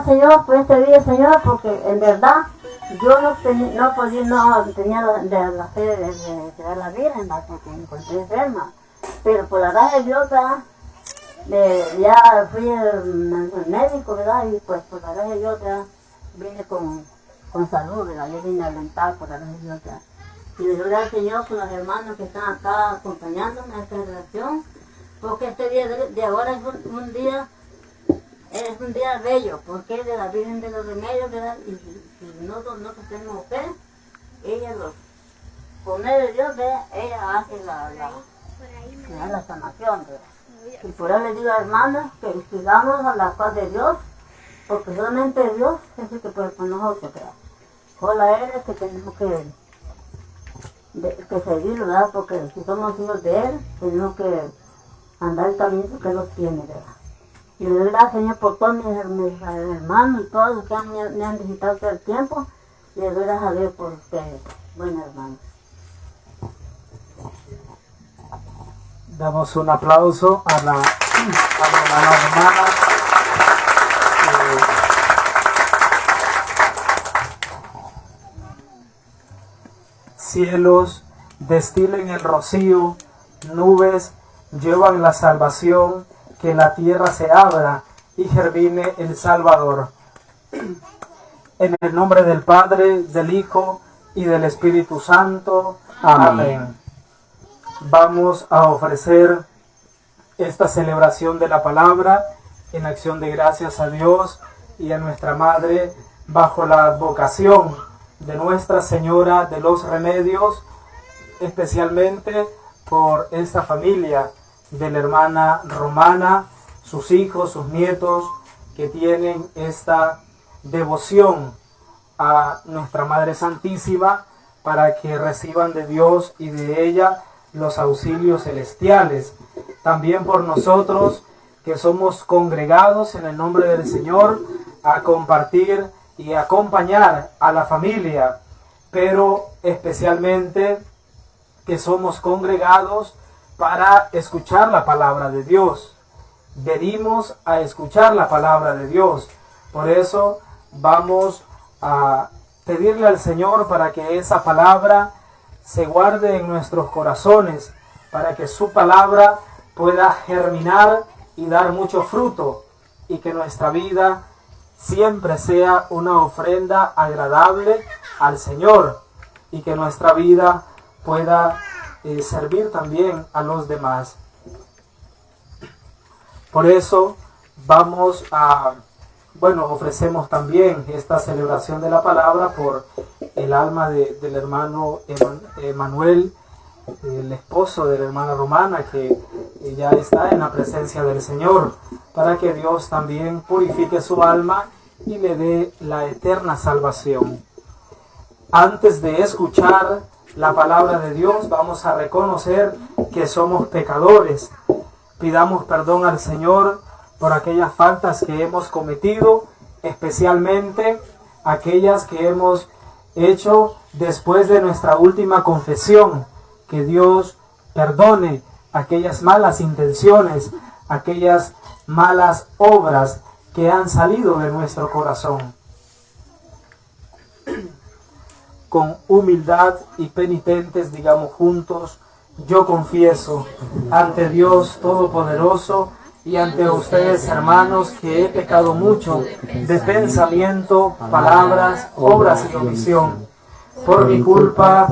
Señor, por este día, Señor, porque en verdad yo no tenía la fe de quedar la Virgen, ¿verdad? Porque me encontré enferma. Pero por la gracia de Dios, ¿verdad? Ya fui al médico, ¿verdad? Y pues por la gracia de Dios, ¿verdad? Vine con salud, ¿verdad? Yo vine a alentar por la gracia de Dios, ¿verdad? Y le doy al Señor con los hermanos que están acá acompañándome en esta relación, porque este día de ahora es un día bello, porque es de la Virgen de los Remedios, ¿verdad? Y si nosotros tenemos fe, ella con él de Dios, ¿verdad? Ella hace la sanación, ¿verdad? Y por eso le digo a hermanas que sigamos a la paz de Dios, porque solamente Dios es el que puede con nosotros, ¿verdad? Solo a Él es que tenemos que seguirlo, ¿verdad? Porque si somos hijos de Él, tenemos que andar el camino que Él nos tiene, ¿verdad? Y le doy gracias, Señor, por todos mis hermanos y todos los que me han visitado todo el tiempo. Y le doy gracias a Dios por ustedes, buenos hermanos. Damos un aplauso a la hermana. Cielos destilen el rocío, nubes llevan la salvación, que la tierra se abra y germine el Salvador. En el nombre del Padre, del Hijo y del Espíritu Santo. Amén. Vamos a ofrecer esta celebración de la palabra en acción de gracias a Dios y a nuestra Madre bajo la advocación de Nuestra Señora de los Remedios, especialmente por esta familia de la hermana Romana, sus hijos, sus nietos, que tienen esta devoción a nuestra Madre Santísima para que reciban de Dios y de ella los auxilios celestiales. También por nosotros que somos congregados en el nombre del Señor a compartir y acompañar a la familia, pero especialmente que somos congregados para escuchar la palabra de Dios. Venimos a escuchar la palabra de Dios. Por eso vamos a pedirle al Señor para que esa palabra se guarde en nuestros corazones, para que su palabra pueda germinar y dar mucho fruto, y que nuestra vida siempre sea una ofrenda agradable al Señor, y que nuestra vida pueda servir también a los demás. Por eso ofrecemos también esta celebración de la palabra por el alma del hermano Emanuel, el esposo de la hermana Romana, que ya está en la presencia del Señor, para que Dios también purifique su alma y le dé la eterna salvación. Antes de escuchar la palabra de Dios, vamos a reconocer que somos pecadores. Pidamos perdón al Señor por aquellas faltas que hemos cometido, especialmente aquellas que hemos hecho después de nuestra última confesión. Que Dios perdone aquellas malas intenciones, aquellas malas obras que han salido de nuestro corazón. Con humildad y penitentes digamos juntos: yo confieso ante Dios Todopoderoso y ante ustedes, hermanos, que he pecado mucho de pensamiento, palabras, obras y omisión, por mi culpa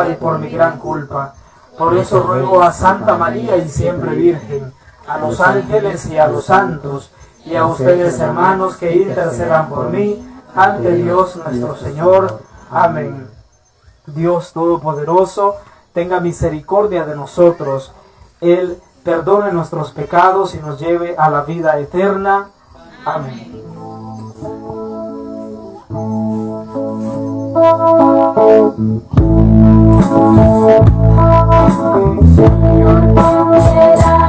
y por mi gran culpa. Por eso ruego a Santa María y siempre Virgen, a los ángeles y a los santos, y a ustedes, hermanos, que intercedan por mí ante Dios nuestro Señor. Amén. Dios Todopoderoso, tenga misericordia de nosotros. Él perdone nuestros pecados y nos lleve a la vida eterna. Amén. Señor, cuida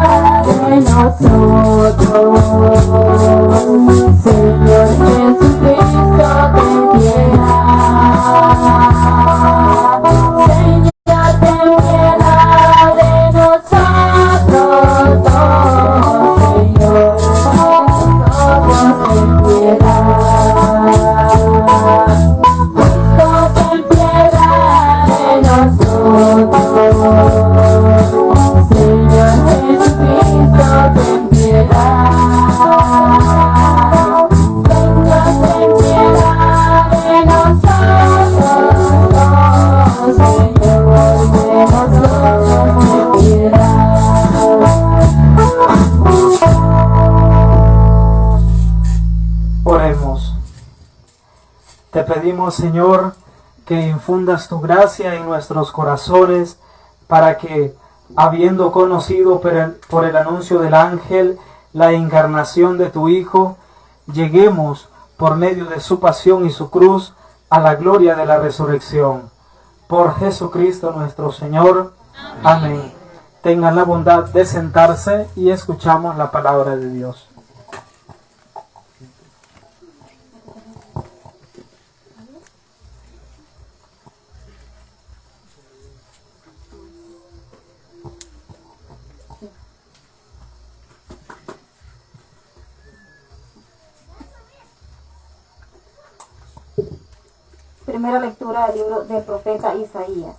de nosotros. Señor Jesucristo, ten piedad. Señor, ten piedad de nosotros. Señor, todos ten piedad. pedimos, Señor, que infundas tu gracia en nuestros corazones para que, habiendo conocido por el anuncio del ángel la encarnación de tu Hijo, lleguemos por medio de su pasión y su cruz a la gloria de la resurrección. Por Jesucristo nuestro Señor. Amén. Tengan la bondad de sentarse y escuchamos la palabra de Dios. Primera lectura del libro del profeta Isaías.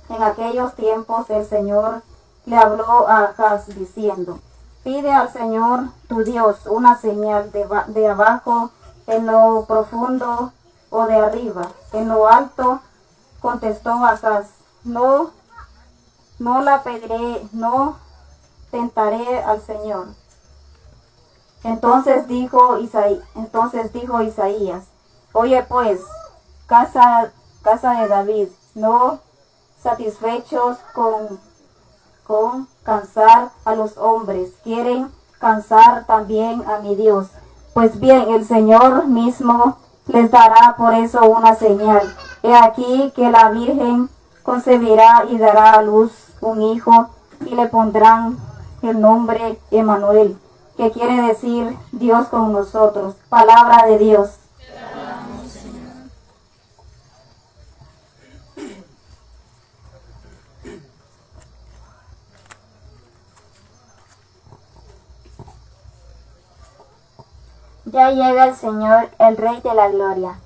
En aquellos tiempos el Señor le habló a Ahaz diciendo: pide al Señor tu Dios una señal de abajo, en lo profundo, o de arriba, en lo alto. Contestó Ahaz: no la pediré, no tentaré al Señor. Entonces dijo Isaías: oye pues, casa de David, no satisfechos con cansar a los hombres, quieren cansar también a mi Dios. Pues bien, el Señor mismo les dará por eso una señal. He aquí que la Virgen concebirá y dará a luz un hijo, y le pondrán el nombre Emmanuel, que quiere decir Dios con nosotros. Palabra de Dios. Ya llega el Señor, el Rey de la Gloria.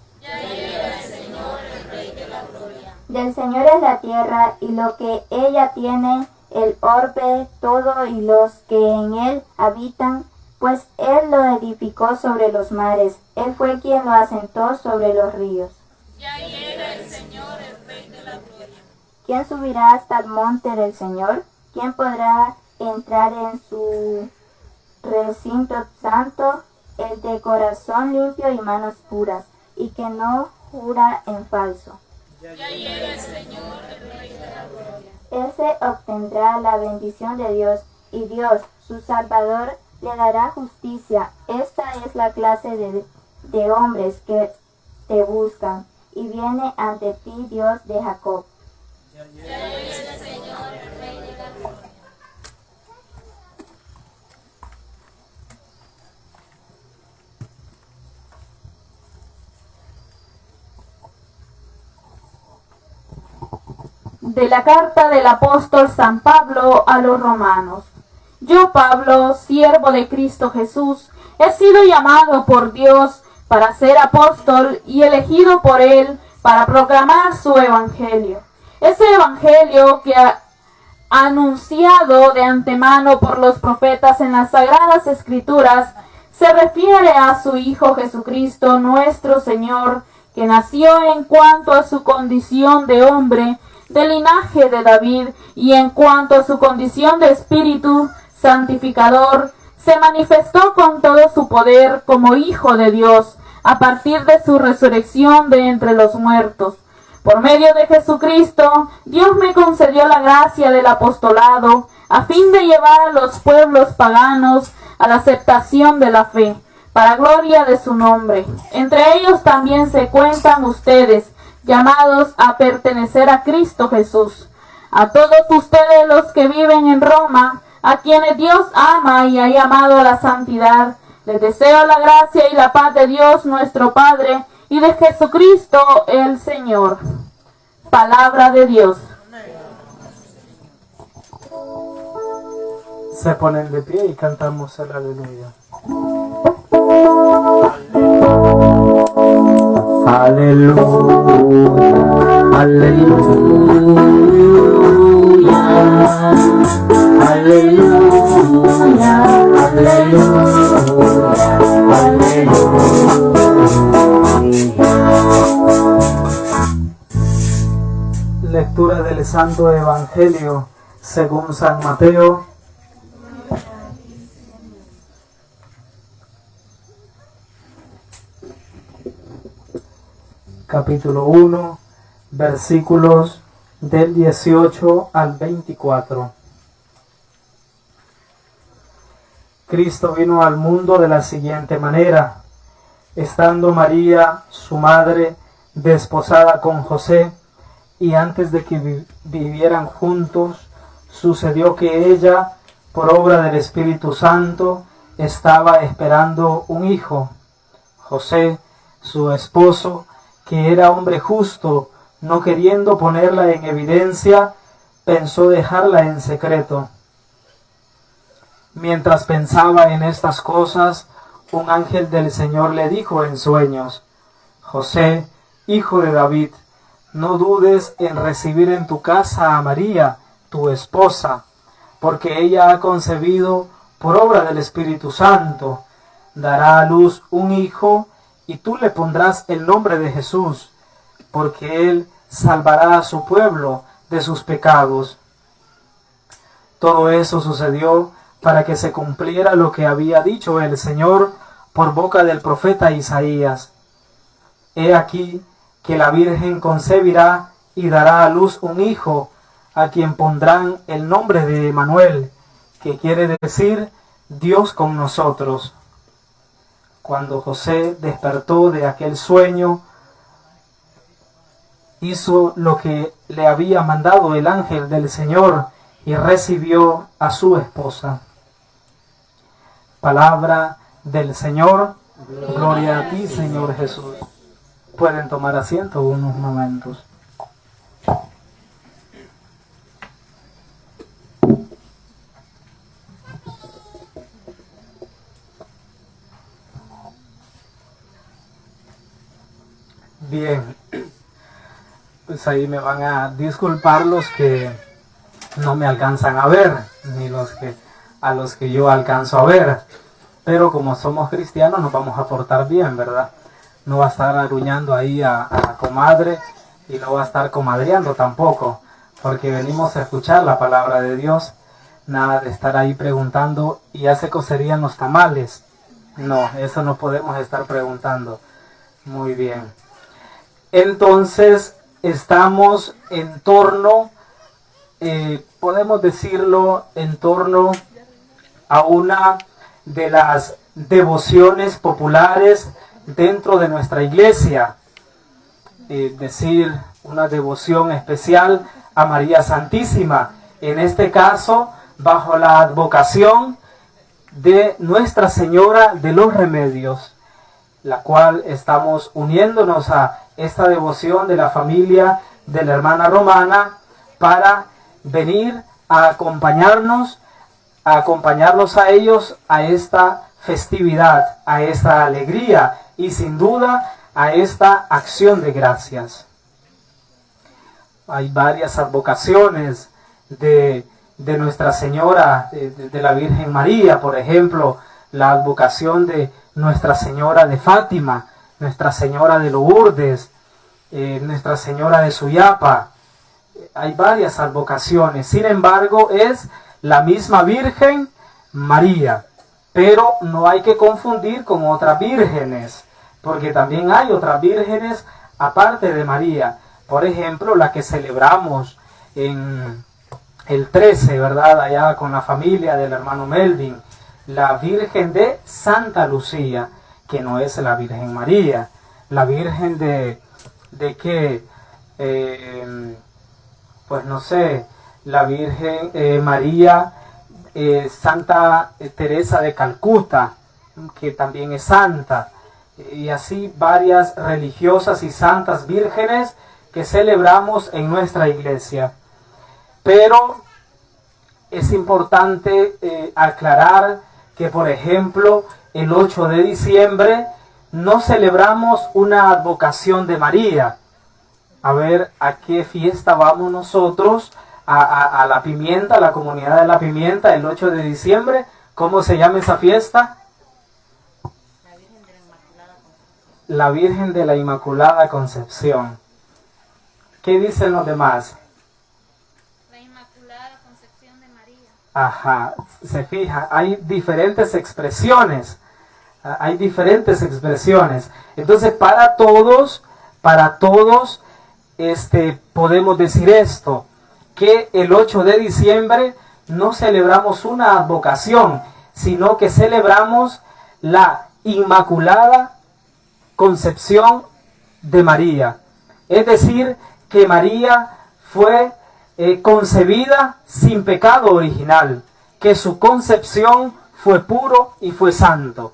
Del Señor es la tierra y lo que ella tiene, el orbe todo y los que en él habitan, pues Él lo edificó sobre los mares, Él fue quien lo asentó sobre los ríos. Ya llega el Señor, el Rey de la Gloria. ¿Quién subirá hasta el monte del Señor? ¿Quién podrá entrar en su recinto santo? El de corazón limpio y manos puras, y que no jura en falso. Ya llega el Señor, el Rey de la Gloria. Ese obtendrá la bendición de Dios, y Dios, su Salvador, le dará justicia. Esta es la clase de hombres que te buscan, y viene ante ti Dios de Jacob. Ya llega el Señor, el Rey de la Gloria. De la carta del apóstol San Pablo a los romanos. Yo, Pablo, siervo de Cristo Jesús, he sido llamado por Dios para ser apóstol y elegido por Él para proclamar su evangelio. Ese evangelio que ha anunciado de antemano por los profetas en las sagradas escrituras se refiere a su Hijo Jesucristo, nuestro Señor, que nació en cuanto a su condición de hombre, del linaje de David, y en cuanto a su condición de espíritu santificador, se manifestó con todo su poder como Hijo de Dios, a partir de su resurrección de entre los muertos. Por medio de Jesucristo, Dios me concedió la gracia del apostolado, a fin de llevar a los pueblos paganos a la aceptación de la fe, para gloria de su nombre. Entre ellos también se cuentan ustedes, llamados a pertenecer a Cristo Jesús. A todos ustedes los que viven en Roma, a quienes Dios ama y ha llamado a la santidad, les deseo la gracia y la paz de Dios nuestro Padre y de Jesucristo el Señor. Palabra de Dios. Se ponen de pie y cantamos el aleluya. Aleluya, aleluya, aleluya, aleluya. Lectura del Santo Evangelio según San Mateo. capítulo 1, versículos del 18 al 24. Cristo vino al mundo de la siguiente manera. Estando María, su madre, desposada con José, y antes de que vivieran juntos, sucedió que ella, por obra del Espíritu Santo, estaba esperando un hijo. José, su esposo, que era hombre justo, no queriendo ponerla en evidencia, pensó dejarla en secreto. Mientras pensaba en estas cosas, un ángel del Señor le dijo en sueños: José, hijo de David, no dudes en recibir en tu casa a María, tu esposa, porque ella ha concebido por obra del Espíritu Santo. Dará a luz un hijo, y tú le pondrás el nombre de Jesús, porque él salvará a su pueblo de sus pecados. Todo eso sucedió para que se cumpliera lo que había dicho el Señor por boca del profeta Isaías. He aquí que la Virgen concebirá y dará a luz un hijo, a quien pondrán el nombre de Emmanuel, que quiere decir Dios con nosotros. Cuando José despertó de aquel sueño, hizo lo que le había mandado el ángel del Señor y recibió a su esposa. Palabra del Señor. Gloria a ti, Señor Jesús. Pueden tomar asiento unos momentos. Bien, pues ahí me van a disculpar los que no me alcanzan a ver, ni a los que yo alcanzo a ver. Pero como somos cristianos nos vamos a portar bien, ¿verdad? No va a estar aruñando ahí a la comadre y no va a estar comadreando tampoco, porque venimos a escuchar la palabra de Dios. Nada de estar ahí preguntando, ¿y ya se cocerían los tamales? No, eso no podemos estar preguntando. Muy bien. Entonces, estamos en torno, podemos decirlo, en torno a una de las devociones populares dentro de nuestra iglesia. Decir, una devoción especial a María Santísima, en este caso, bajo la advocación de Nuestra Señora de los Remedios, la cual estamos uniéndonos a esta devoción de la familia de la hermana Romana para venir a acompañarnos a ellos a esta festividad, a esta alegría y sin duda a esta acción de gracias. Hay varias advocaciones de Nuestra Señora, de la Virgen María, por ejemplo, la advocación de Nuestra Señora de Fátima, Nuestra Señora de Lourdes, Nuestra Señora de Suyapa. Hay varias advocaciones, sin embargo es la misma Virgen María, pero no hay que confundir con otras vírgenes, porque también hay otras vírgenes aparte de María. Por ejemplo, la que celebramos en el 13, ¿verdad? Allá con la familia del hermano Melvin, la Virgen de Santa Lucía, que no es la Virgen María. La Virgen de qué, pues no sé, la Virgen María, Santa Teresa de Calcuta, que también es santa, y así varias religiosas y santas vírgenes que celebramos en nuestra iglesia. Pero es importante aclarar que, por ejemplo, el 8 de diciembre no celebramos una advocación de María. A ver, ¿a qué fiesta vamos nosotros? A La Pimienta, a la comunidad de La Pimienta, el 8 de diciembre. ¿Cómo se llama esa fiesta? La Virgen de la Inmaculada Concepción. ¿Qué dicen los demás? La Inmaculada Concepción de María. Ajá, se fija, hay diferentes expresiones. Hay diferentes expresiones. Entonces, para todos para todos podemos decir esto, que el 8 de diciembre no celebramos una advocación, sino que celebramos la Inmaculada Concepción de María. Es decir, que María fue concebida sin pecado original, que su concepción fue puro y fue santo.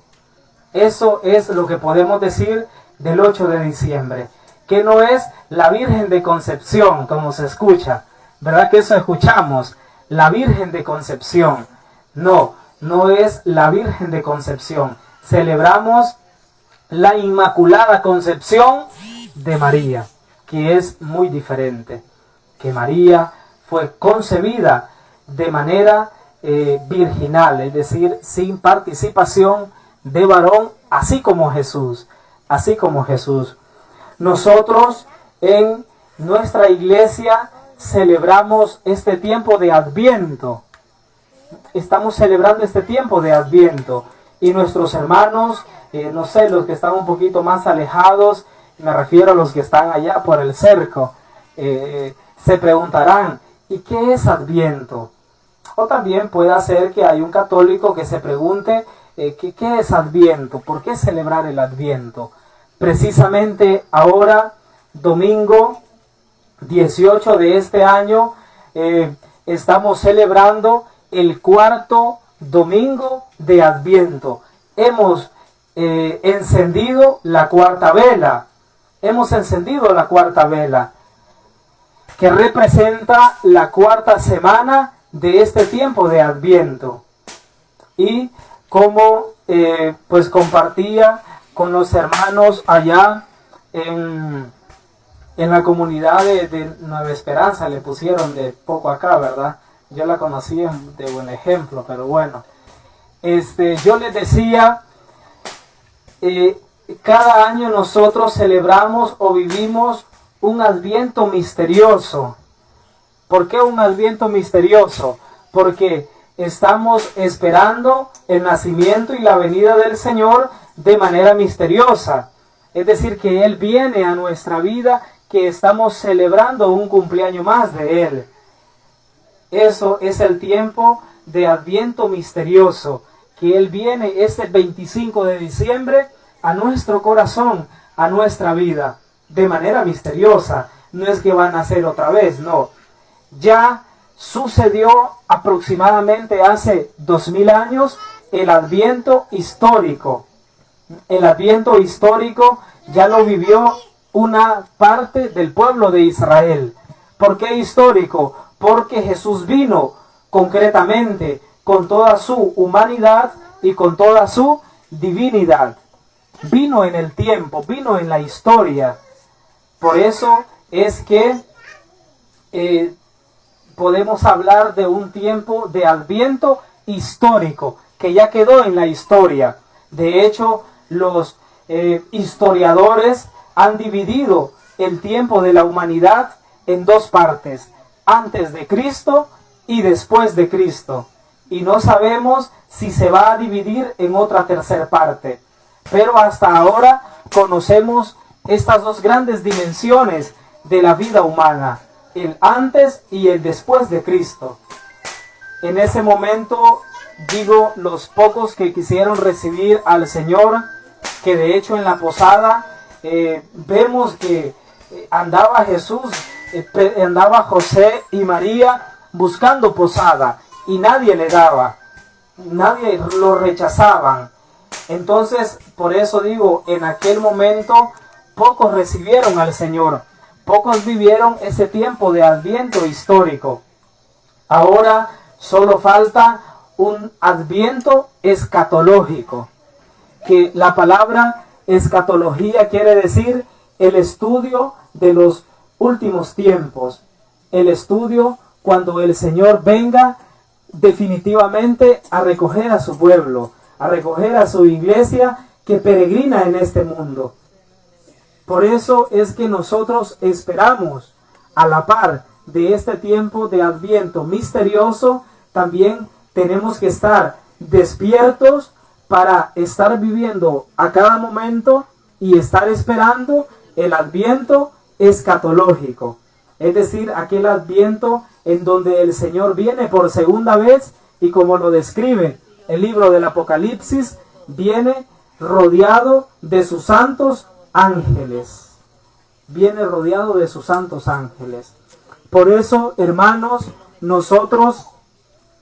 Eso es lo que podemos decir del 8 de diciembre, que no es la Virgen de Concepción, como se escucha, ¿verdad que eso escuchamos? La Virgen de Concepción. No, no es la Virgen de Concepción. Celebramos la Inmaculada Concepción de María, que es muy diferente. Que María fue concebida de manera virginal, es decir, sin participación de varón, así como Jesús. Así como Jesús. Nosotros en nuestra iglesia celebramos este tiempo de Adviento. Estamos celebrando este tiempo de Adviento. Y nuestros hermanos, no sé, los que están un poquito más alejados, me refiero a los que están allá por el cerco, se preguntarán, ¿y qué es Adviento? O también puede ser que hay un católico que se pregunte, ¿qué es Adviento? ¿Por qué celebrar el Adviento? Precisamente ahora, domingo 18 de este año, estamos celebrando el cuarto domingo de Adviento. Hemos encendido la cuarta vela. Hemos encendido la cuarta vela, que representa la cuarta semana de este tiempo de Adviento. Y como pues compartía con los hermanos allá en la comunidad de Nueva Esperanza, le pusieron de poco acá, ¿verdad? Yo la conocí de buen ejemplo, pero bueno. Yo les decía, cada año nosotros celebramos o vivimos un Adviento misterioso. ¿Por qué un Adviento misterioso? Porque estamos esperando el nacimiento y la venida del Señor de manera misteriosa. Es decir, que Él viene a nuestra vida, que estamos celebrando un cumpleaños más de Él. Eso es el tiempo de Adviento misterioso, que Él viene este 25 de diciembre a nuestro corazón, a nuestra vida, de manera misteriosa. No es que van a nacer otra vez, no. Ya sucedió aproximadamente hace 2000 años el Adviento histórico. El Adviento histórico ya lo vivió una parte del pueblo de Israel. ¿Por qué histórico? Porque Jesús vino concretamente con toda su humanidad y con toda su divinidad. Vino en el tiempo, vino en la historia. Por eso es que podemos hablar de un tiempo de Adviento histórico, que ya quedó en la historia. De hecho, los historiadores han dividido el tiempo de la humanidad en dos partes, antes de Cristo y después de Cristo. Y no sabemos si se va a dividir en otra tercera parte. Pero hasta ahora conocemos estas dos grandes dimensiones de la vida humana, el antes y el después de Cristo. En ese momento, digo, los pocos que quisieron recibir al Señor, que de hecho en la posada vemos que andaba Jesús, andaba José y María buscando posada y nadie le daba, nadie lo rechazaban. Entonces, por eso digo, en aquel momento pocos recibieron al Señor, pocos vivieron ese tiempo de Adviento histórico. Ahora solo falta un Adviento escatológico, que la palabra escatología quiere decir el estudio de los últimos tiempos, el estudio cuando el Señor venga definitivamente a recoger a su pueblo, a recoger a su iglesia que peregrina en este mundo. Por eso es que nosotros esperamos, a la par de este tiempo de Adviento misterioso, también tenemos que estar despiertos para estar viviendo a cada momento y estar esperando el adviento escatológico, es decir, aquel adviento en donde el Señor viene por segunda vez y, como lo describe el libro del Apocalipsis, viene rodeado de sus santos ángeles. Viene rodeado de sus santos ángeles. Por eso, hermanos, nosotros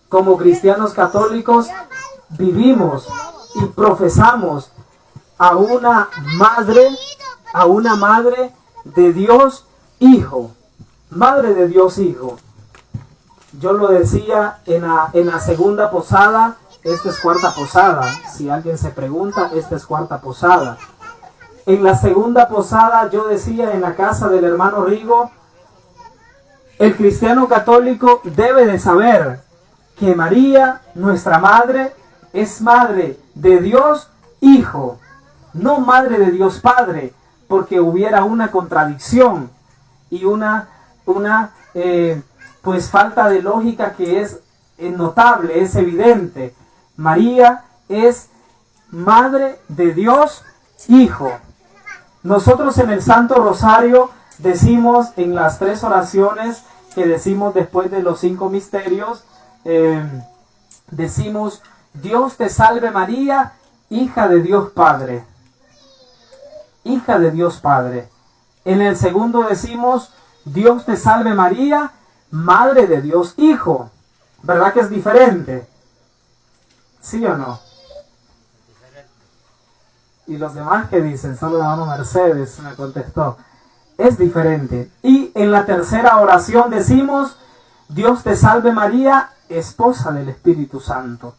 como cristianos católicos vivimos y profesamos a una madre de Dios Hijo. Madre de Dios Hijo. Yo lo decía en la segunda posada. Esta es cuarta posada. Si alguien se pregunta, esta es cuarta posada. En la segunda posada yo decía en la casa del hermano Rigo, el cristiano católico debe de saber que María, nuestra madre, es madre de Dios Hijo, no madre de Dios Padre, porque hubiera una contradicción y una pues falta de lógica que es notable, es evidente. María es madre de Dios Hijo. Nosotros en el Santo Rosario decimos en las 3 oraciones que decimos después de los 5 misterios, decimos: Dios te salve María, hija de Dios Padre. Hija de Dios Padre. En el segundo decimos: Dios te salve María, madre de Dios Hijo. ¿Verdad que es diferente? ¿Sí o no? Y los demás que dicen, solo la mano Mercedes me contestó, es diferente. Y en la tercera oración decimos: Dios te salve María, esposa del Espíritu Santo.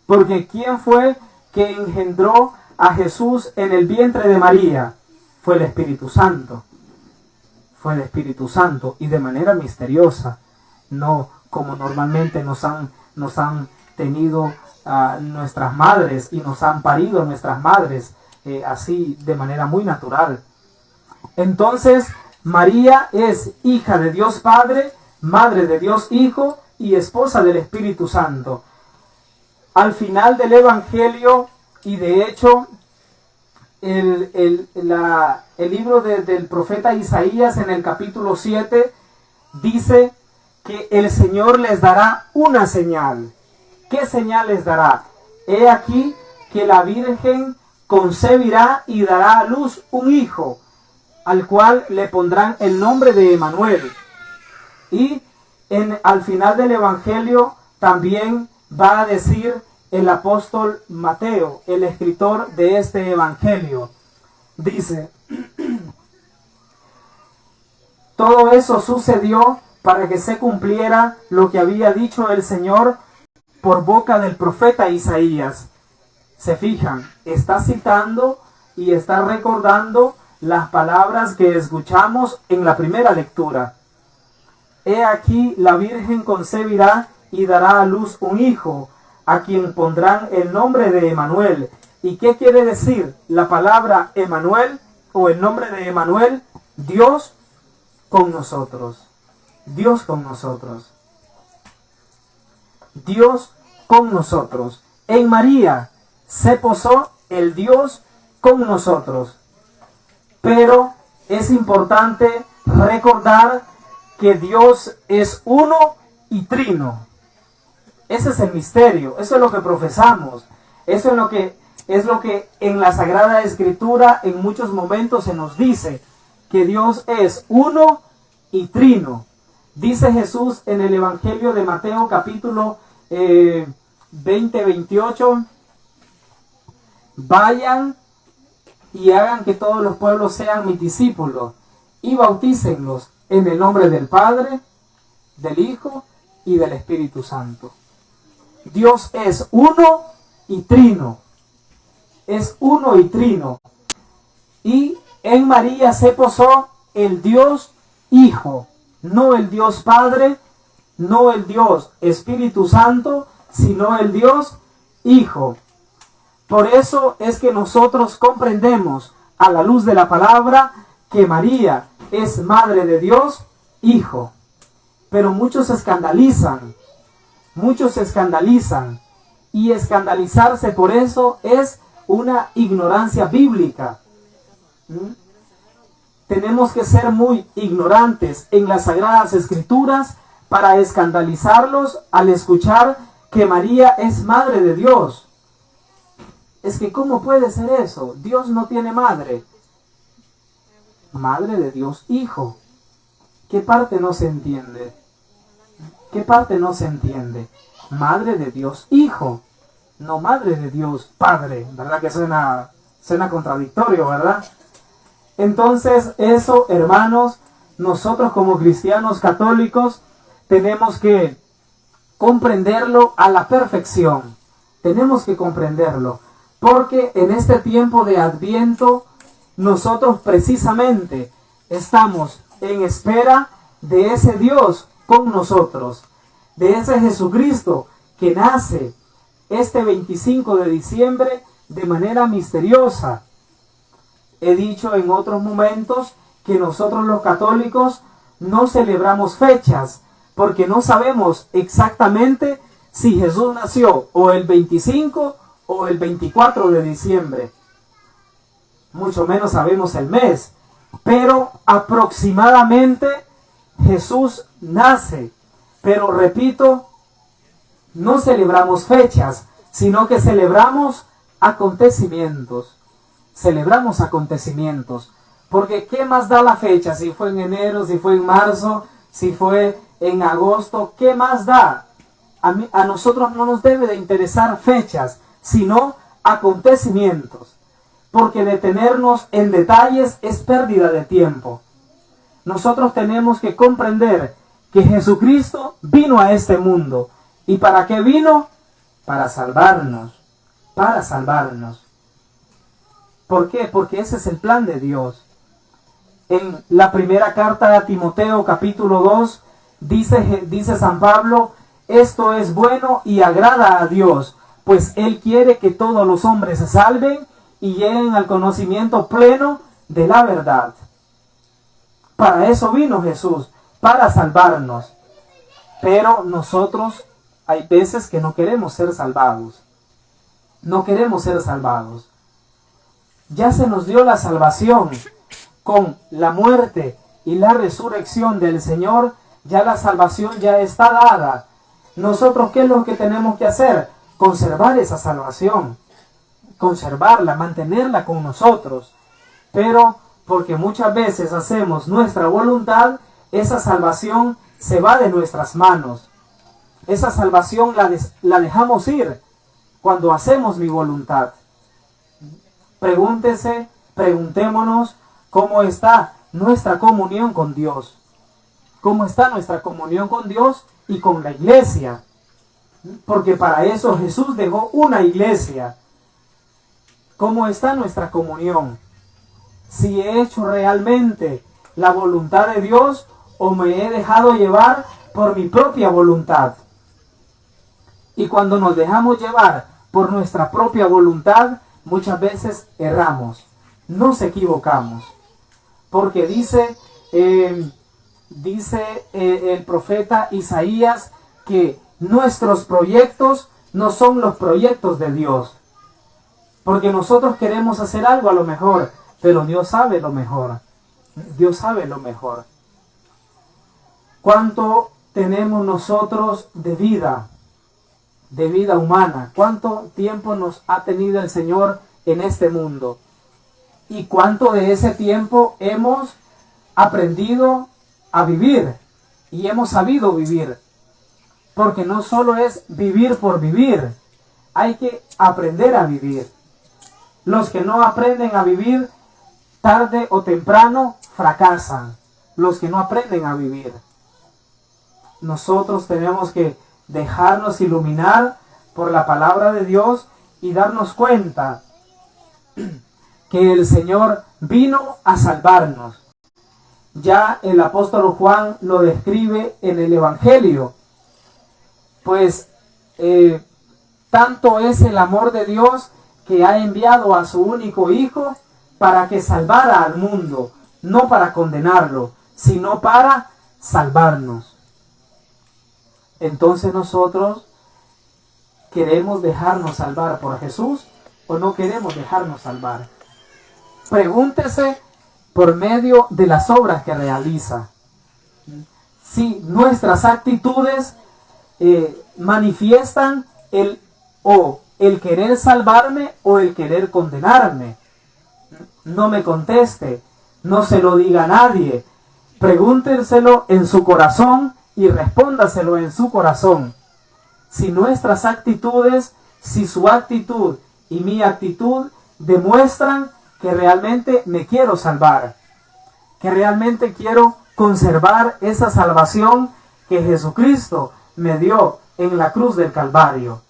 Porque ¿quién fue que engendró a Jesús en el vientre de María? Fue el Espíritu Santo. Fue el Espíritu Santo, y de manera misteriosa, no como normalmente nos han tenido nuestras madres y nos han parido nuestras madres, así de manera muy natural. Entonces María es hija de Dios Padre, madre de Dios Hijo y esposa del Espíritu Santo. Al final del Evangelio, y de hecho el libro del profeta Isaías en el capítulo 7 dice que el Señor les dará una señal. ¿Qué señal les dará? He aquí que la Virgen concebirá y dará a luz un hijo, al cual le pondrán el nombre de Emmanuel. Y al final del Evangelio también va a decir el apóstol Mateo, el escritor de este Evangelio. Dice: todo eso sucedió para que se cumpliera lo que había dicho el Señor por boca del profeta Isaías. Se fijan, está citando y está recordando las palabras que escuchamos en la primera lectura. He aquí la Virgen concebirá y dará a luz un hijo, a quien pondrán el nombre de Emmanuel. ¿Y qué quiere decir la palabra Emmanuel o el nombre de Emmanuel? Dios con nosotros. Dios con nosotros. Dios con nosotros. En María se posó el Dios con nosotros. Pero es importante recordar que Dios es uno y trino. Ese es el misterio, eso es lo que profesamos, eso es lo que en la Sagrada Escritura en muchos momentos se nos dice, que Dios es uno y trino. Dice Jesús en el Evangelio de Mateo capítulo 20-28, vayan y hagan que todos los pueblos sean mis discípulos y bautícenlos en el nombre del Padre, del Hijo y del Espíritu Santo. Dios es uno y trino. Es uno y trino. Y en María se posó el Dios Hijo, no el Dios Padre, no el Dios Espíritu Santo, sino el Dios Hijo. Por eso es que nosotros comprendemos a la luz de la palabra que María es madre de Dios Hijo. Pero muchos se escandalizan. Muchos se escandalizan, y escandalizarse por eso es una ignorancia bíblica. tenemos que ser muy ignorantes en las Sagradas Escrituras para escandalizarlos al escuchar que María es madre de Dios. Es que ¿cómo puede ser eso? Dios no tiene madre. Madre de Dios Hijo. ¿Qué parte no se entiende? ¿Qué parte no se entiende? Madre de Dios Hijo, no madre de Dios Padre, ¿verdad? Que suena contradictorio, ¿verdad? Entonces eso, hermanos, nosotros como cristianos católicos tenemos que comprenderlo a la perfección. Tenemos que comprenderlo, porque en este tiempo de Adviento nosotros precisamente estamos en espera de ese Dios con nosotros, de ese Jesucristo que nace este 25 de diciembre de manera misteriosa. He dicho en otros momentos que nosotros los católicos no celebramos fechas porque no sabemos exactamente si Jesús nació o el 25 o el 24 de diciembre. Mucho menos sabemos el mes, pero aproximadamente Jesús nace. Pero repito, no celebramos fechas, sino que celebramos acontecimientos. Celebramos acontecimientos. Porque ¿qué más da la fecha? Si fue en enero, si fue en marzo, si fue en agosto, ¿qué más da? A nosotros no nos debe de interesar fechas, sino acontecimientos. Porque detenernos en detalles es pérdida de tiempo. Nosotros tenemos que comprender que Jesucristo vino a este mundo. ¿Y para qué vino? Para salvarnos. Para salvarnos. ¿Por qué? Porque ese es el plan de Dios. En la primera carta a Timoteo, capítulo 2, dice San Pablo, esto es bueno y agrada a Dios, pues Él quiere que todos los hombres se salven y lleguen al conocimiento pleno de la verdad. Para eso vino Jesús, para salvarnos. Pero nosotros hay veces que no queremos ser salvados. No queremos ser salvados. Ya se nos dio la salvación con la muerte y la resurrección del Señor. Ya la salvación ya está dada. Nosotros, ¿qué es lo que tenemos que hacer? Conservar esa salvación. Conservarla, mantenerla con nosotros. Pero porque muchas veces hacemos nuestra voluntad, esa salvación se va de nuestras manos. Esa salvación la dejamos ir cuando hacemos mi voluntad. Preguntémonos cómo está nuestra comunión con Dios. ¿Cómo está nuestra comunión con Dios y con la iglesia? Porque para eso Jesús dejó una iglesia. ¿Cómo está nuestra comunión? Si he hecho realmente la voluntad de Dios o me he dejado llevar por mi propia voluntad. Y cuando nos dejamos llevar por nuestra propia voluntad, muchas veces erramos, nos equivocamos. Porque dice el profeta Isaías que nuestros proyectos no son los proyectos de Dios. Porque nosotros queremos hacer algo a lo mejor, pero Dios sabe lo mejor. Dios sabe lo mejor. ¿Cuánto tenemos nosotros de vida humana? ¿Cuánto tiempo nos ha tenido el Señor en este mundo? ¿Y cuánto de ese tiempo hemos aprendido a vivir? Y hemos sabido vivir. Porque no solo es vivir por vivir, hay que aprender a vivir. Los que no aprenden a vivir, tarde o temprano fracasan. Los que no aprenden a vivir. Nosotros tenemos que dejarnos iluminar por la palabra de Dios y darnos cuenta que el Señor vino a salvarnos. Ya el apóstol Juan lo describe en el Evangelio. Pues tanto es el amor de Dios que ha enviado a su único Hijo para que salvara al mundo, no para condenarlo, sino para salvarnos. Entonces nosotros, ¿queremos dejarnos salvar por Jesús o no queremos dejarnos salvar? Pregúntese por medio de las obras que realiza. Si nuestras actitudes manifiestan el querer salvarme o el querer condenarme. No me conteste, no se lo diga a nadie. Pregúntenselo en su corazón y respóndaselo en su corazón. Si nuestras actitudes, si su actitud y mi actitud demuestran que realmente me quiero salvar, que realmente quiero conservar esa salvación que Jesucristo me dio en la cruz del Calvario.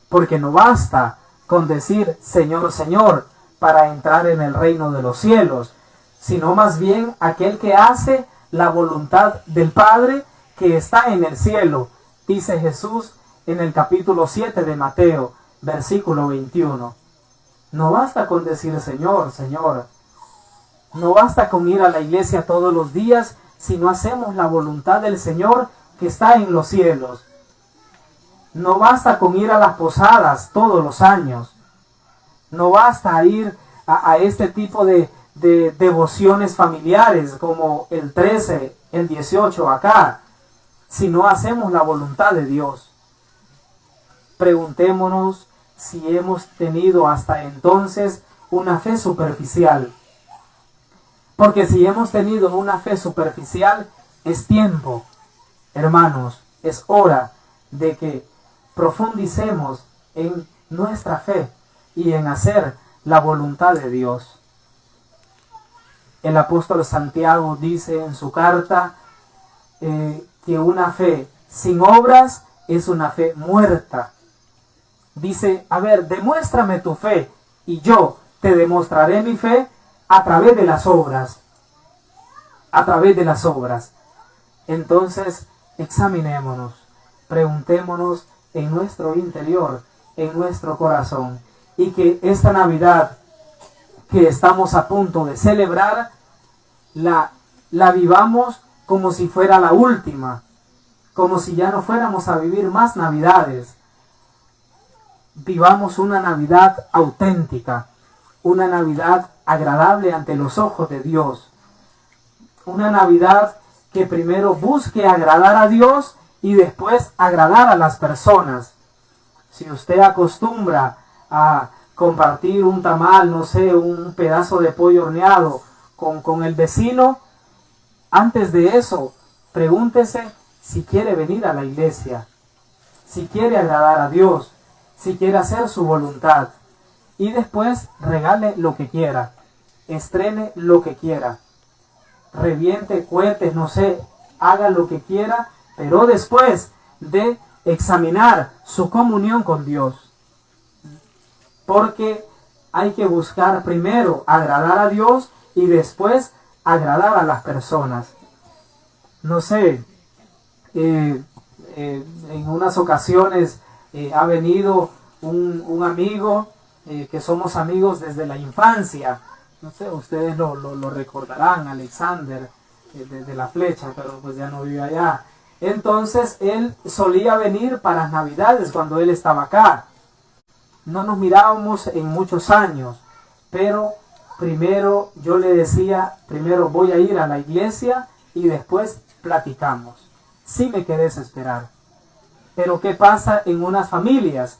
Porque no basta con decir Señor, Señor para entrar en el reino de los cielos, sino más bien aquel que hace la voluntad del Padre que está en el cielo, dice Jesús en el capítulo 7 de Mateo, versículo 21. No basta con decir Señor, Señor. No basta con ir a la iglesia todos los días si no hacemos la voluntad del Señor que está en los cielos. No basta con ir a las posadas todos los años. No basta ir a este tipo de devociones familiares como el 13, el 18 acá, si no hacemos la voluntad de Dios. Preguntémonos si hemos tenido hasta entonces una fe superficial. Porque si hemos tenido una fe superficial, es tiempo, hermanos, es hora de que profundicemos en nuestra fe y en hacer la voluntad de Dios. El apóstol Santiago dice en su carta que una fe sin obras es una fe muerta. Dice, a ver, demuéstrame tu fe y yo te demostraré mi fe a través de las obras. A través de las obras. Entonces, examinémonos, preguntémonos en nuestro interior, en nuestro corazón, y que esta Navidad que estamos a punto de celebrar, la vivamos como si fuera la última, como si ya no fuéramos a vivir más Navidades. Vivamos una Navidad auténtica, una Navidad agradable ante los ojos de Dios, una Navidad que primero busque agradar a Dios y después agradar a las personas. Si usted acostumbra a compartir un tamal, no sé, un pedazo de pollo horneado con el vecino, antes de eso, pregúntese si quiere venir a la iglesia, si quiere agradar a Dios, si quiere hacer su voluntad. Y después regale lo que quiera, estrene lo que quiera, reviente cohetes, no sé, haga lo que quiera, pero después de examinar su comunión con Dios. Porque hay que buscar primero agradar a Dios y después agradar a las personas. No sé, en unas ocasiones ha venido un amigo que somos amigos desde la infancia. No sé, ustedes lo recordarán, Alexander de la Flecha, pero pues ya no vive allá. Entonces él solía venir para las Navidades cuando él estaba acá. No nos mirábamos en muchos años, pero primero yo le decía, primero voy a ir a la iglesia y después platicamos. Si me querés esperar. Pero ¿qué pasa en unas familias?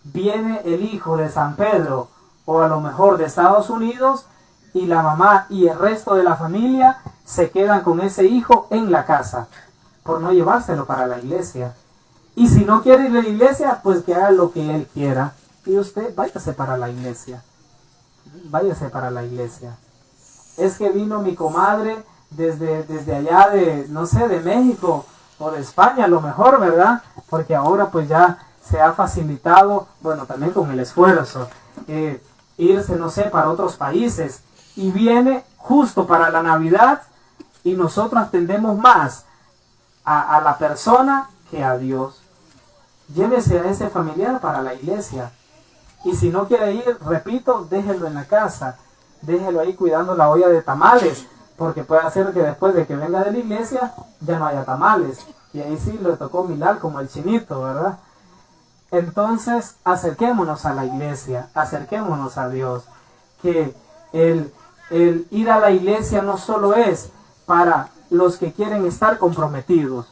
Viene el hijo de San Pedro o a lo mejor de Estados Unidos y la mamá y el resto de la familia se quedan con ese hijo en la casa por no llevárselo para la iglesia. Y si no quiere ir a la iglesia, pues que haga lo que él quiera. Y usted váyase para la iglesia. Váyase para la iglesia. Es que vino mi comadre desde allá de, no sé, de México o de España a lo mejor, ¿verdad? Porque ahora pues ya se ha facilitado, bueno, también con el esfuerzo, irse, no sé, para otros países. Y viene justo para la Navidad y nosotros atendemos más a la persona que a Dios. Llévese a ese familiar para la iglesia. Y si no quiere ir, repito, déjelo en la casa. Déjelo ahí cuidando la olla de tamales. Porque puede ser que después de que venga de la iglesia, ya no haya tamales. Y ahí sí le tocó milar como el chinito, ¿verdad? Entonces, acerquémonos a la iglesia. Acerquémonos a Dios. Que el ir a la iglesia no solo es para los que quieren estar comprometidos.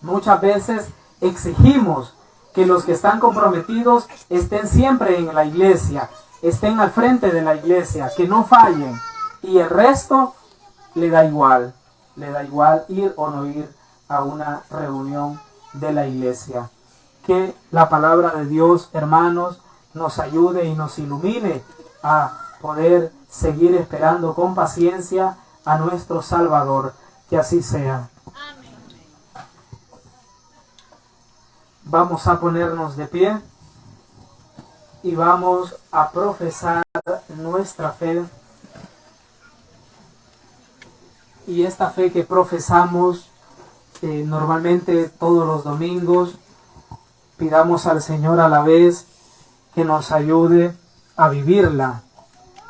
Muchas veces exigimos que los que están comprometidos estén siempre en la iglesia, estén al frente de la iglesia, que no fallen, y el resto le da igual ir o no ir a una reunión de la iglesia. Que la palabra de Dios, hermanos, nos ayude y nos ilumine a poder seguir esperando con paciencia a nuestro Salvador. Que así sea. Vamos a ponernos de pie y vamos a profesar nuestra fe. Y esta fe que profesamos normalmente todos los domingos, pidamos al Señor a la vez que nos ayude a vivirla,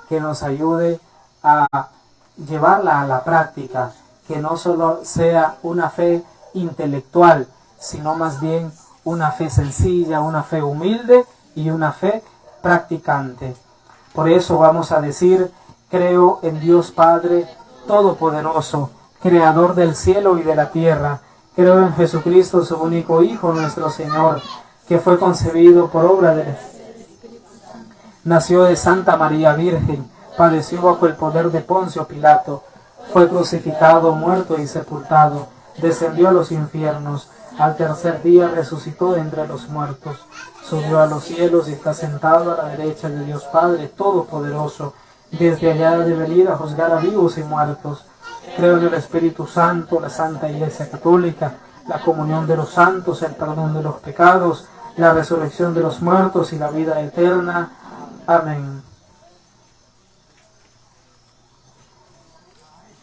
que nos ayude a llevarla a la práctica, que no solo sea una fe intelectual, sino más bien una fe sencilla, una fe humilde y una fe practicante. Por eso vamos a decir: creo en Dios Padre Todopoderoso, Creador del cielo y de la tierra. Creo en Jesucristo, su único Hijo, nuestro Señor, que fue concebido por obra de nació de Santa María Virgen, padeció bajo el poder de Poncio Pilato, fue crucificado, muerto y sepultado, descendió a los infiernos, al tercer día resucitó de entre los muertos, subió a los cielos y está sentado a la derecha de Dios Padre Todopoderoso. Desde allá debe venir a juzgar a vivos y muertos. Creo en el Espíritu Santo, la Santa Iglesia Católica, la comunión de los santos, el perdón de los pecados, la resurrección de los muertos y la vida eterna. Amén.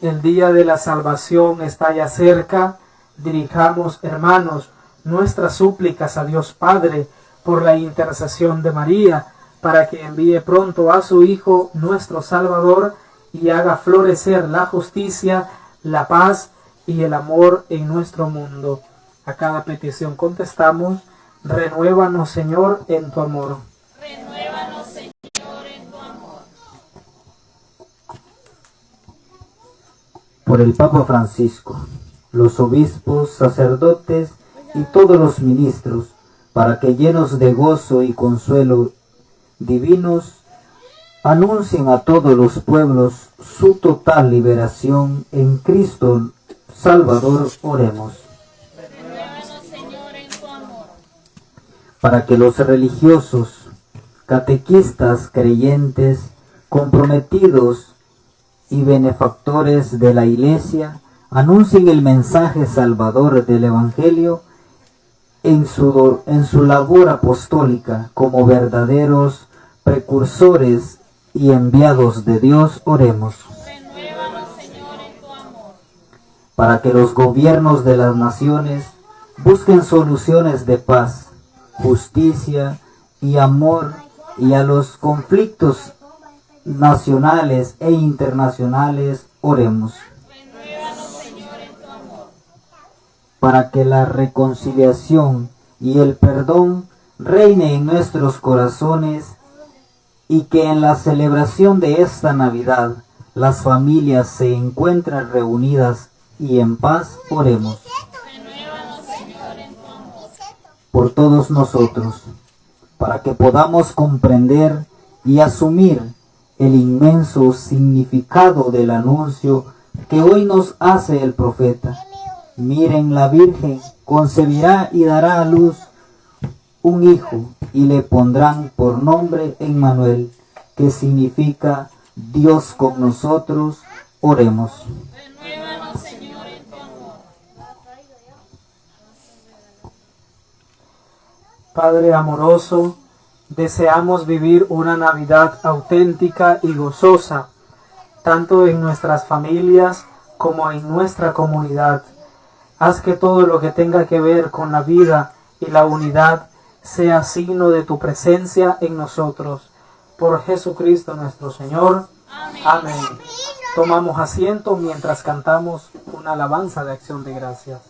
El día de la salvación está ya cerca. Dirijamos, hermanos, nuestras súplicas a Dios Padre por la intercesión de María, para que envíe pronto a su Hijo, nuestro Salvador, y haga florecer la justicia, la paz y el amor en nuestro mundo. A cada petición contestamos: renuévanos, Señor, en tu amor. Renuévanos, Señor, en tu amor. Por el Papa Francisco, los obispos, sacerdotes y todos los ministros, para que llenos de gozo y consuelo divinos, anuncien a todos los pueblos su total liberación en Cristo Salvador. Oremos. Renuévanos, Señor, en tu amor. Para que los religiosos, catequistas, creyentes, comprometidos y benefactores de la Iglesia anuncien el mensaje salvador del Evangelio en su labor apostólica como verdaderos precursores y enviados de Dios. Oremos. Renuévanos, Señor, en tu amor. Para que los gobiernos de las naciones busquen soluciones de paz, justicia y amor, y a los conflictos nacionales e internacionales. Oremos. Renuévanos, Señor, en tu amor. Para que la reconciliación y el perdón reine en nuestros corazones, y que en la celebración de esta Navidad las familias se encuentren reunidas y en paz. Oremos. Renuévanos, Señor, en tu amor. Por todos nosotros, para que podamos comprender y asumir el inmenso significado del anuncio que hoy nos hace el profeta. Miren, la Virgen concebirá y dará a luz un hijo, y le pondrán por nombre Emmanuel, que significa Dios con nosotros. Oremos. Renuévanos, Señor, en tu amor. Padre amoroso, deseamos vivir una Navidad auténtica y gozosa, tanto en nuestras familias como en nuestra comunidad. Haz que todo lo que tenga que ver con la vida y la unidad sea signo de tu presencia en nosotros. Por Jesucristo nuestro Señor. Amén. Tomamos asiento mientras cantamos una alabanza de acción de gracias.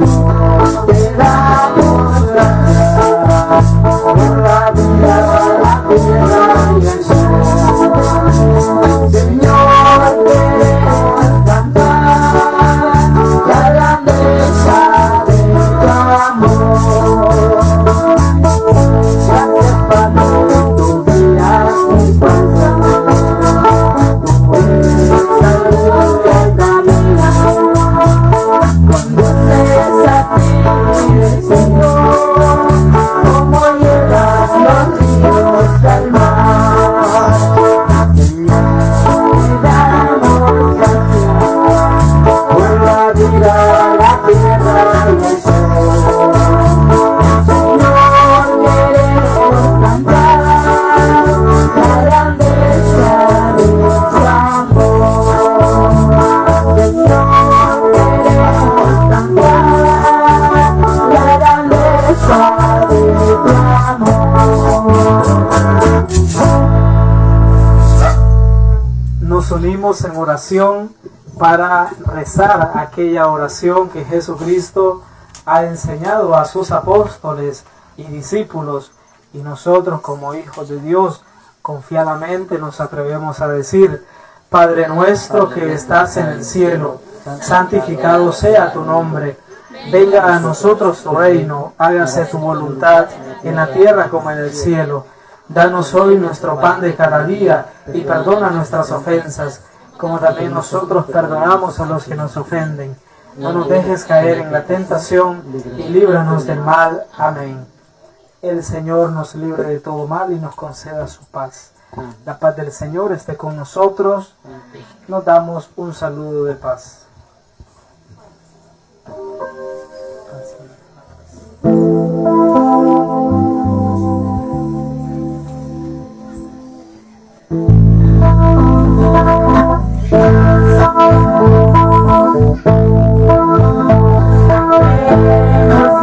te damos gracias por la vida, la tierra y el sol. Señor, queremos cantar la grandeza de tu amor. Gracias, Padre, tú guías mi paso. Tú eres salud y camino. Conduces a ti, Señor, como llevan los ríos al mar. Señor, te damos gracias por la vida, la tierra y el sol. Señor, queremos cantar la grandeza de tu amor. Señor, queremos cantar la grandeza de tu amor. Nos unimos en oración para rezar aquella oración que Jesucristo ha enseñado a sus apóstoles y discípulos, y nosotros como hijos de Dios confiadamente nos atrevemos a decir: Padre nuestro que estás en el cielo, santificado sea tu nombre, venga a nosotros tu reino, hágase tu voluntad en la tierra como en el cielo. Danos hoy nuestro pan de cada día y perdona nuestras ofensas, como también nosotros perdonamos a los que nos ofenden. No nos dejes caer en la tentación y líbranos del mal. Amén. El Señor nos libre de todo mal y nos conceda su paz. La paz del Señor esté con nosotros. Nos damos un saludo de paz.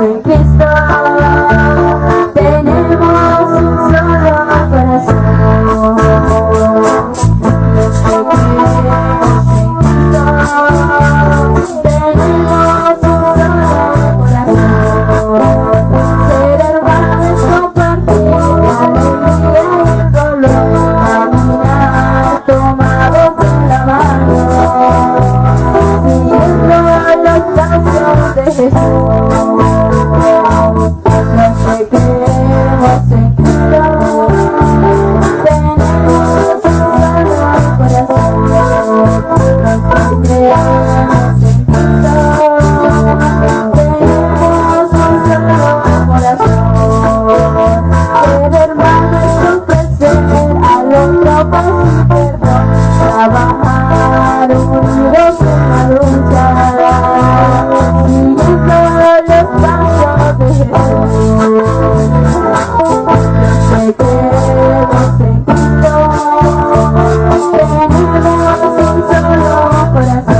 En Cristo tenemos un solo corazón. Los que creemos en Cristo tenemos un solo corazón. Ser hermanos, compartir la alegría y el dolor, caminar tomados de la mano, siguiendo los pasos de Jesús. Los que creemos en Cristo tenemos un solo corazón. Los que creemos en Cristo tenemos un solo corazón. Ser hermanos, ofrecer al otro paz y perdón, trabajar unidos en la lucha, siguiendo los pasos de Jesús. Los que creemos en Cristo tenemos un solo corazón. Los que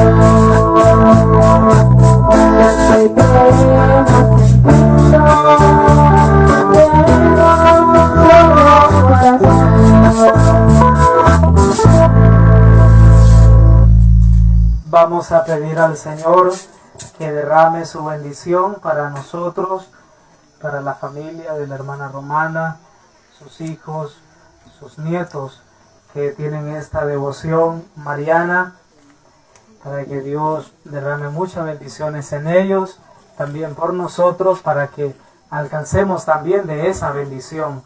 creemos en Cristo tenemos un solo corazón. Vamos a pedir al Señor que derrame su bendición para nosotros, para la familia de la hermana Romana, sus hijos, sus nietos que tienen esta devoción mariana, para que Dios derrame muchas bendiciones en ellos, también por nosotros, para que alcancemos también de esa bendición,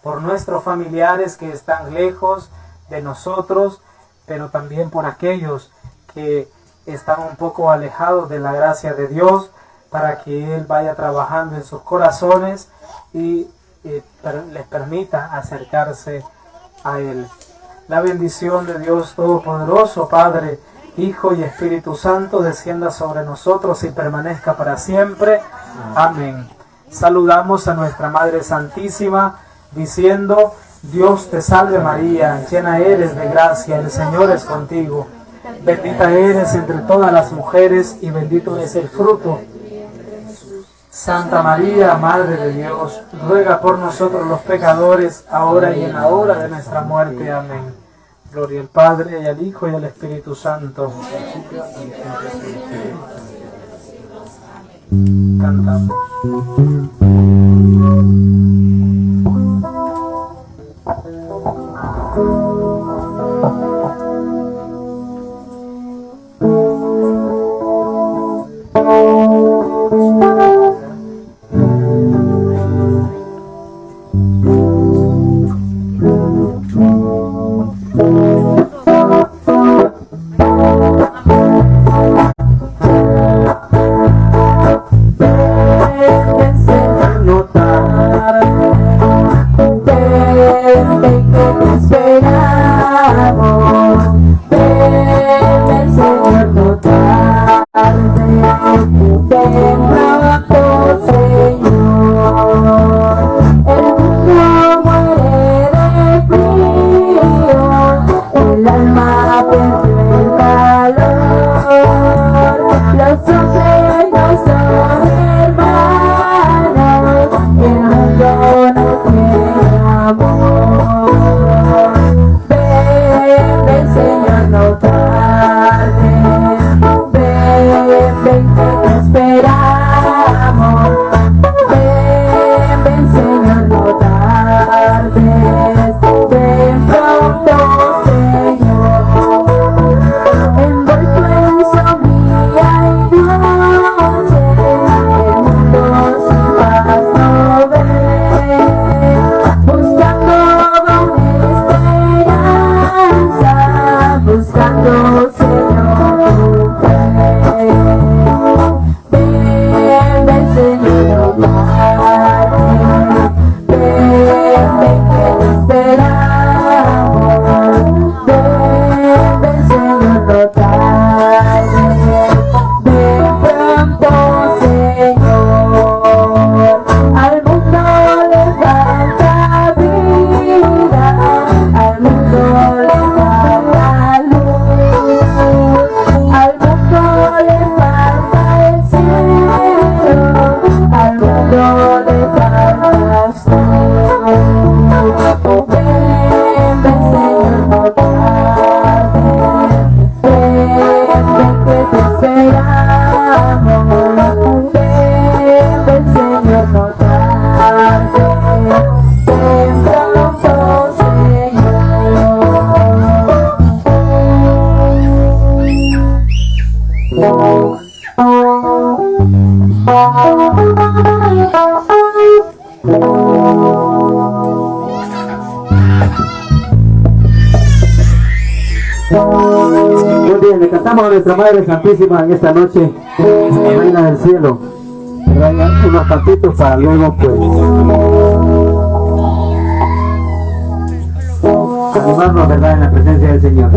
por nuestros familiares que están lejos de nosotros, pero también por aquellos que están un poco alejados de la gracia de Dios, para que Él vaya trabajando en sus corazones y les permita acercarse a Él. La bendición de Dios Todopoderoso, Padre, Hijo y Espíritu Santo, descienda sobre nosotros y permanezca para siempre. Amén. Saludamos a nuestra Madre Santísima diciendo: Dios te salve María, llena eres de gracia, el Señor es contigo. Bendita eres entre todas las mujeres y bendito es el fruto. Santa María, Madre de Dios, ruega por nosotros los pecadores, ahora y en la hora de nuestra muerte. Amén. Gloria al Padre, y al Hijo, y al Espíritu Santo. Cantamos. Muy bien, le cantamos a nuestra Madre Santísima en esta noche, Reina del Cielo. Traigan unos cantitos para luego pues animarnos, ¿verdad?, en la presencia del Señor.